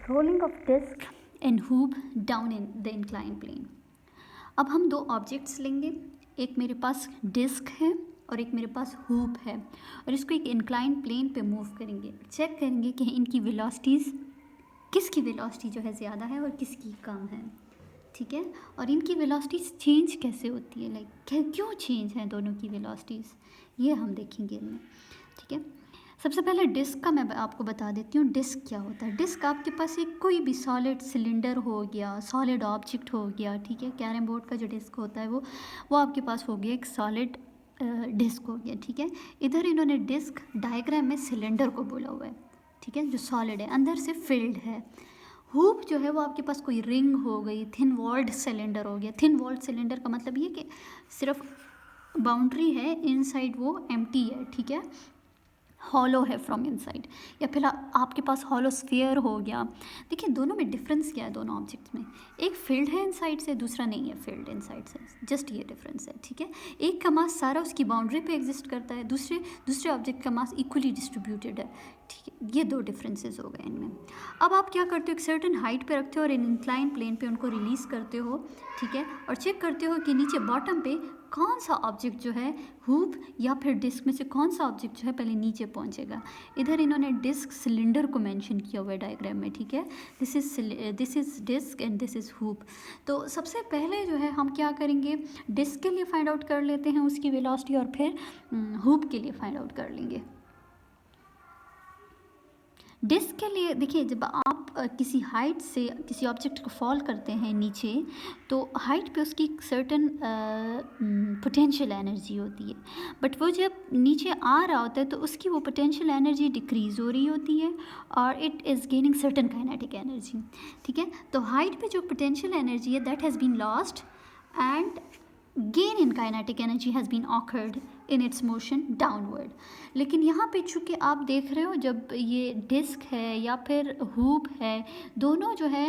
Rolling of disc and hoop down in the incline plane. अब हम दो objects लेंगे, एक मेरे पास डिस्क है और एक मेरे पास हूप है, और इसको एक इंक्लाइन प्लेन पे मूव करेंगे। चेक करेंगे कि इनकी वेलोसिटीज़, किसकी वेलोसिटी जो है ज़्यादा है और किसकी कम है, ठीक है। और इनकी वेलोसिटीज़ चेंज कैसे होती है, लाइक क्यों चेंज है दोनों की वेलोसिटीज़, ये हम देखेंगे इनमें, ठीक है। सबसे पहले डिस्क का मैं आपको बता देती हूँ डिस्क क्या होता है। डिस्क आपके पास एक कोई भी सॉलिड सिलेंडर हो गया, सॉलिड ऑब्जेक्ट हो गया, ठीक है। कैरम बोर्ड का जो डिस्क होता है वो आपके पास हो गया एक सॉलिड डिस्क हो गया, ठीक है। इधर इन्होंने डिस्क डायग्राम में सिलेंडर को बोला हुआ है, ठीक है, जो सॉलिड है, अंदर से फिल्ड है। हूप जो है वो आपके पास कोई रिंग हो गई, थिन वॉल्ड सिलेंडर हो गया। थिन वॉल्ड सिलेंडर का मतलब ये कि सिर्फ बाउंड्री है, इनसाइड वो एम्प्टी है, ठीक है, हॉलो है फ्रॉम इनसाइड। या फिर आपके पास हॉलो स्फीयर हो गया। देखिए दोनों में डिफरेंस क्या है, दोनों ऑब्जेक्ट्स में, एक फील्ड है इनसाइड से, दूसरा नहीं है फील्ड इनसाइड से, जस्ट ये डिफरेंस है, ठीक है। एक का मास सारा उसकी बाउंड्री पे एग्जिस्ट करता है, दूसरे ऑब्जेक्ट का मास इक्वली डिस्ट्रीब्यूटेड है, ठीक है। ये दो डिफरेंसेस हो गए इनमें। अब आप क्या करते हो, एक सर्टन हाइट पे रखते हो और इंक्लाइन प्लेन पे उनको रिलीज़ करते हो, ठीक है, और चेक करते हो कि नीचे बॉटम पे कौन सा ऑब्जेक्ट जो है हूप या फिर डिस्क में से कौन सा ऑब्जेक्ट जो है पहले नीचे पहुंचेगा। इधर इन्होंने डिस्क सिलेंडर को मेंशन किया हुआ है डायग्राम में, ठीक है। This is disc and this is hoop. तो सबसे पहले जो है हम क्या करेंगे, डिस्क के लिए फाइंड आउट कर लेते हैं उसकी वेलोसिटी, और फिर हूप के लिए फाइंड आउट कर लेंगे। डिस्क के लिए देखिए, जब आप किसी हाइट से किसी ऑब्जेक्ट को फॉल करते हैं नीचे, तो हाइट पे उसकी एक सर्टन पोटेंशियल एनर्जी होती है, बट वो जब नीचे आ रहा होता है तो उसकी वो पोटेंशियल एनर्जी डिक्रीज़ हो रही होती है और it is gaining certain kinetic energy, ठीक है। तो हाइट पे जो पोटेंशियल एनर्जी है that has been lost and gain in kinetic energy has been occurred in its motion downward। लेकिन यहाँ पे चूँकि आप देख रहे हो जब ये डिस्क है या फिर हूप है, दोनों जो है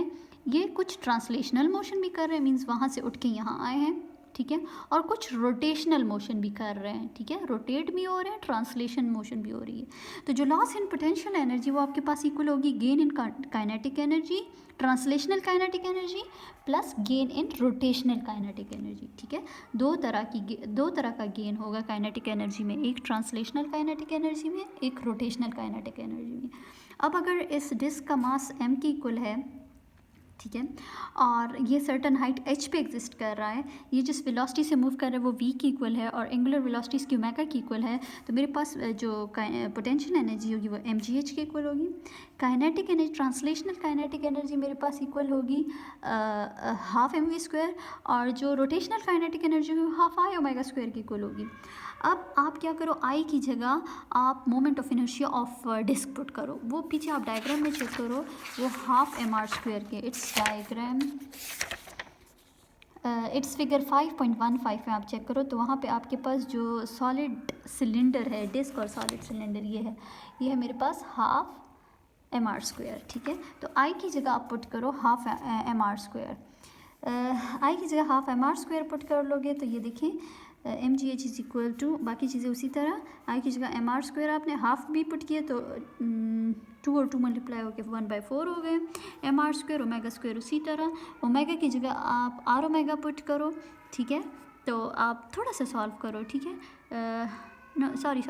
ये कुछ ट्रांसलेशनल मोशन भी कर रहे हैं, मीन्स वहाँ से उठ के यहाँ आए हैं, ठीक है, और कुछ रोटेशनल मोशन भी कर रहे हैं, ठीक है, रोटेट भी हो रहे हैं, ट्रांसलेशन मोशन भी हो रही है। तो जो लॉस इन पोटेंशियल एनर्जी वो आपके पास इक्वल होगी gain in kinetic energy, translational kinetic energy plus gain in rotational kinetic energy, ठीक है। दो तरह का गेन होगा काइनेटिक एनर्जी में, एक ट्रांसलेशनल काइनेटिक एनर्जी में, एक रोटेशनल काइनेटिक एनर्जी में। अब अगर इस डिस्क का मास m की इक्वल है, ठीक है, और ये सर्टन हाइट h पे एग्जिस्ट कर रहा है, ये जिस वेलोसिटी से मूव कर रहा है वो v की इक्वल है और एंगुलर वेलोसिटी इसकी ओमेगा की इक्वल है, तो मेरे पास जो पोटेंशियल एनर्जी होगी वो mgh की इक्वल होगी। Kinetic energy, translational kinetic energy मेरे पास इक्वल होगी हाफ mv², और जो रोटेशनल काइनेटिक एनर्जी होगी हाफ i ओमेगा स्क्वायर की इक्वल होगी। अब आप क्या करो, आई की जगह आप moment of inertia of disc put करो, वो पीछे आप डायग्राम में चेक करो, वो हाफ mr² के, इट्स डायग्राम, इट्स फिगर 5.15 में आप चेक करो, तो वहाँ पे आपके पास जो सॉलिड सिलेंडर है, डिस्क और सॉलिड सिलेंडर ये है मेरे पास हाफ mr², ठीक है। तो आई की जगह आप पुट करो हाफ mr², आई की जगह हाफ mr² पुट कर लोगे तो ये देखें mgh इज इक्वल टू, बाकी चीज़ें उसी तरह, आई की जगह mr² आपने हाफ भी पुट किया तो 2 और 2 मल्टीप्लाई होकर 1/4 हो गए, mr² ओमेगा स्क्वायर उसी तरह, ओमेगा की जगह आप r ओमेगा पुट करो, ठीक है। तो आप थोड़ा सा सॉल्व करो, ठीक है, नो सॉरी,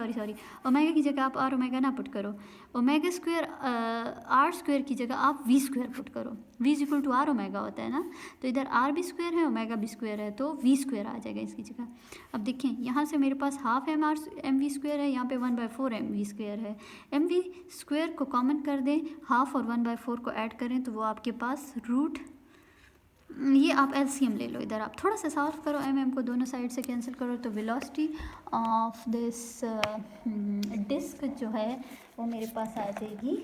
ओमेगा की जगह आप r ओमेगा ना पुट करो, ओमेगा स्क्वायर r² की जगह आप v² पुट करो, v is equal to r omega होता है ना, तो इधर r भी स्क्वायर है ओमेगा भी स्क्वायर है, तो v² आ जाएगा इसकी जगह। अब देखें यहाँ से मेरे पास हाफ mv² है, यहाँ पे 1/4 mv² है, mv² को कॉमन कर दें, हाफ और 1/4 को ऐड करें तो वो आपके पास रूट, ये आप एलसीएम ले लो, इधर आप थोड़ा सा सॉल्व करो, एम को दोनों साइड से कैंसिल करो, तो वेलोसिटी ऑफ दिस डिस्क जो है वो मेरे पास आ जाएगी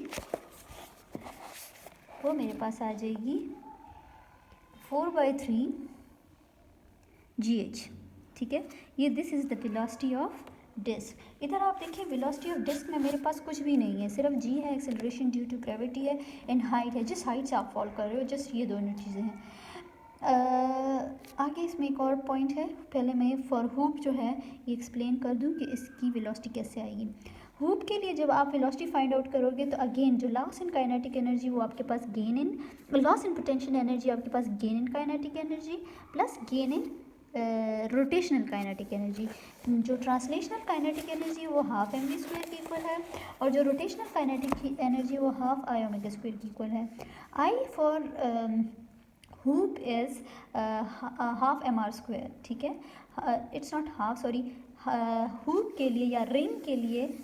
4/3 GH, ठीक है। ये this is the velocity of disc. इधर आप देखिए वेलोसिटी ऑफ डिस्क में मेरे पास कुछ भी नहीं है, सिर्फ g है, एक्सेलरेशन ड्यू टू ग्रेविटी है, एंड हाइट है, जिस हाइट से आप फॉल कर रहे हो, जस्ट ये दोनों चीज़ें हैं। आगे इसमें एक और पॉइंट है, पहले मैं फॉर हूप जो है ये एक्सप्लेन कर दूं कि इसकी वेलोसिटी कैसे आएगी। हुप के लिए जब आप वेलोसिटी फाइंड आउट करोगे तो अगेन जो लॉस इन काइनेटिक एनर्जी वो आपके पास gain in, loss in potential energy आपके पास gain in kinetic energy plus gain in rotational kinetic energy. जो ट्रांसलेशनल काइनेटिक एनर्जी वो हाफ एम वी स्क्वायर की इक्वल है और जो रोटेशनल काइनेटिक एनर्जी वो हाफ आई ओमेगा स्क्वायर की इक्वल है। I for hoop is half m r square, ठीक है, it's not half, sorry, hoop के लिए या रिंग के लिए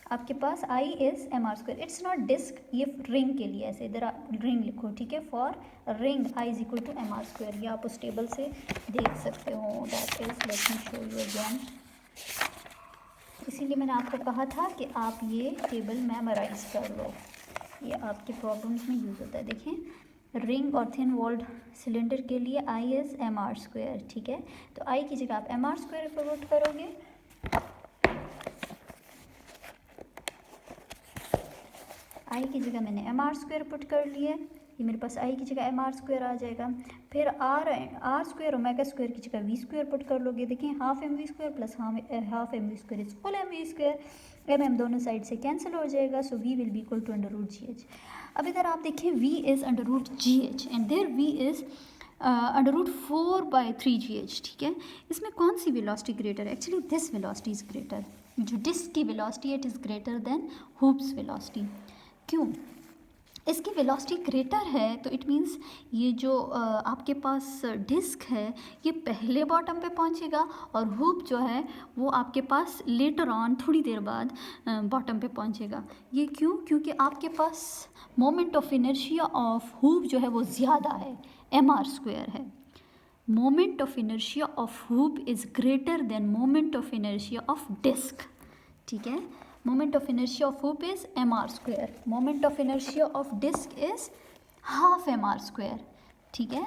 आपके पास I is m r square, it's not disc, ये रिंग के लिए ऐसे इधर रिंग लिखो, ठीक है, for ring I is equal to m r square, ये आप उस टेबल से देख सकते हो, that is, let me show you again. इसीलिए मैंने आपको कहा था कि आप ये टेबल मेमोराइज कर लो, ये आपके प्रॉब्लम्स में यूज़ होता है। देखें, रिंग और थिन वॉल्ड सिलेंडर के लिए आई इज़ एम आर स्क्वायर, ठीक है, तो आई की जगह आप एम आर स्क्वायर पुट करोगे, आई की जगह मैंने एम आर स्क्वायर पुट कर लिया, ये मेरे पास आई की जगह एम आर स्क्वायर आ जाएगा। फिर आर स्क्वायर ओमेगा स्क्वायर की जगह वी स्क्वायर पुट कर लोगे। देखें, half m v square plus half m v square is full m v square, m दोनों साइड से कैंसिल हो जाएगा, so v will be equal to under root g h. अब इधर आप देखें, v is under root g h and there v is under root 4/3 g h, ठीक है। इसमें कौन सी वेलोसिटी ग्रेटर है? Actually this velocity is greater, जो डिस्क की velocity it is greater then hoops velocity. क्यों? इसकी वेलोसिटी ग्रेटर है तो इट मीन्स ये जो आपके पास डिस्क है ये पहले बॉटम पे पहुंचेगा और हुप जो है वो आपके पास लेटर ऑन थोड़ी देर बाद बॉटम पे पहुंचेगा। ये क्यों? क्योंकि आपके पास moment of inertia of hoop जो है वो ज़्यादा है, एम आर स्क्वायर है। Moment of inertia of hoop is greater than moment of inertia of disc, ठीक है। Moment of inertia of hoop is m r square, moment of inertia of disc is half m r square, ठीक है।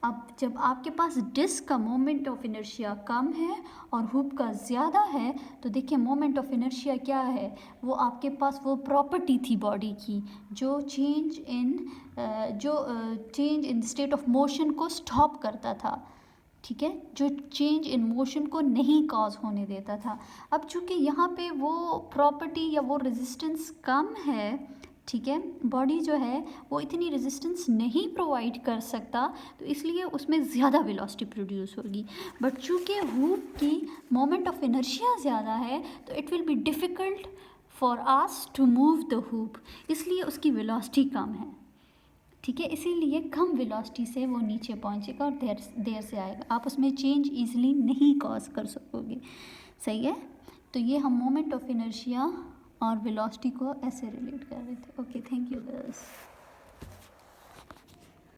अब जब आपके पास disc का moment of inertia कम है और हुप का ज़्यादा है तो देखिए मोमेंट ऑफ इनर्शिया क्या है, वो आपके पास वो प्रॉपर्टी थी बॉडी की जो change in state of motion को स्टॉप करता था, ठीक है, जो चेंज इन मोशन को नहीं कॉज होने देता था। अब चूँकि यहाँ पे वो प्रॉपर्टी या वो रेजिस्टेंस कम है, ठीक है, बॉडी जो है वो इतनी रेजिस्टेंस नहीं प्रोवाइड कर सकता तो इसलिए उसमें ज़्यादा वेलोसिटी प्रोड्यूस होगी। बट चूँकि हुप की मोमेंट ऑफ इनर्शिया ज़्यादा है तो it will be difficult for us to move the hoop, इसलिए उसकी वेलोसिटी कम है, ठीक है। इसीलिए कम वेलोसिटी से वो नीचे पहुंचेगा और देर से आएगा, आप उसमें चेंज इजीली नहीं कॉज कर सकोगे, सही है। तो ये हम मोमेंट ऑफ इनर्शिया और वेलोसिटी को ऐसे रिलेट कर रहे थे। Okay, thank you girls.